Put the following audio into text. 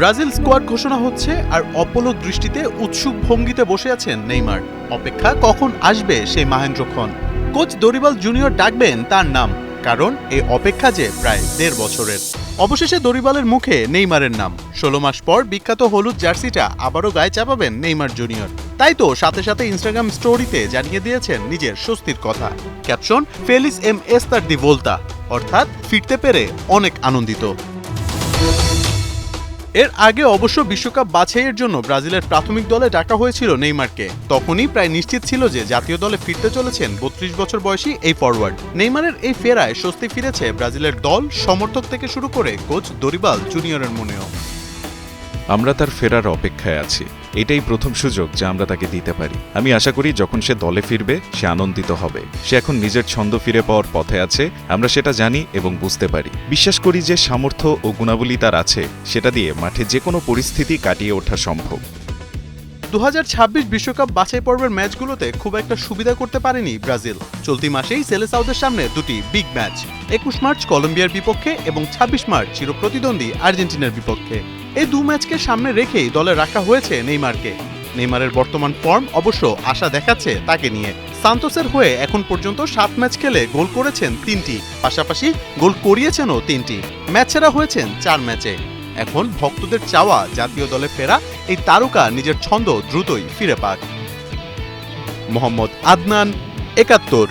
Brazil squad ঘোষণা হচ্ছে আর অপলক দৃষ্টিতে উৎসুক ভঙ্গিতে বসে আছেন নেইমার। অপেক্ষা কখন আসবে সেই মাহেন্দ্রক্ষণ। কোচ দরিবাল জুনিয়র ডাকবেন তার নাম, কারণ এই অপেক্ষা যে প্রায় ১.৫ বছরের। অবশেষে দরিবালের মুখে নেইমারের নাম। ১৬ মাস পর বিখ্যাত হলুদ জার্সিটা আবারও গায়ে চাপাবেন নেইমার জুনিয়র। তাই তো সাথে সাথে ইনস্টাগ্রাম স্টোরিতে জানিয়ে দিয়েছেন নিজের স্বস্তির কথা। ক্যাপশন, ফেলিস এম এস্তার দি ভোল্তা, অর্থাৎ ফিরতে পেরে অনেক আনন্দিত। এর আগে অবশ্য বিশ্বকাপ বাছাইয়ের জন্য ব্রাজিলের প্রাথমিক দলে ডাকা হয়েছিল নেইমারকে। তখনই প্রায় নিশ্চিত ছিল যে জাতীয় দলে ফিরতে চলেছেন ৩২ বছর বয়সী এই ফরওয়ার্ড। নেইমারের এই ফেরায় স্বস্তি ফিরেছে ব্রাজিলের দল, সমর্থক থেকে শুরু করে কোচ দরিবাল জুনিয়রের মনেও। আমরা তার ফেরার অপেক্ষায় আছি। এটাই প্রথম সুযোগ যা আমরা তাকে দিতে পারি। আমি আশা করি যখন সে দলে ফিরবে সে আনন্দিত হবে। সে এখন নিজের ছন্দ ফিরে পাওয়ার পথে আছে, আমরা সেটা জানি এবং বুঝতে পারি। বিশ্বাস করি যে সামর্থ্য ও গুণাবলী তার আছে, সেটা দিয়ে মাঠে যে কোনো পরিস্থিতি কাটিয়ে ওঠা সম্ভব। ২০২৬ বিশ্বকাপ বাছাই পর্বের ম্যাচগুলোতে খুব একটা সুবিধা করতে পারেনি ব্রাজিল। চলতি মাসেই সেলেসাওদের সামনে দুটি বিগ ম্যাচ, ২১ মার্চ কলম্বিয়ার বিপক্ষে এবং ২৬ মার্চ চিরপ্রতিদ্বন্দ্বী আর্জেন্টিনার বিপক্ষে। এই দু ম্যাচকে সামনে রেখেই দলে রাখা হয়েছে নেইমারকে। নেইমারের বর্তমান ফর্ম অবশ্য আশা দেখাচ্ছে তাকে নিয়ে। সান্তোসের হয়ে এখন পর্যন্ত ৭ ম্যাচ খেলে গোল করেছেন ৩টি, পাশাপাশি গোল করিয়েছেনও ৩টি। ম্যাচ সেরা হয়েছেন ৪ ম্যাচে। এখন ভক্তদের চাওয়া জাতীয় দলে ফেরা এই তারকা নিজের ছন্দ দ্রুতই ফিরে পাক। মোহাম্মদ আদনান, ৭১।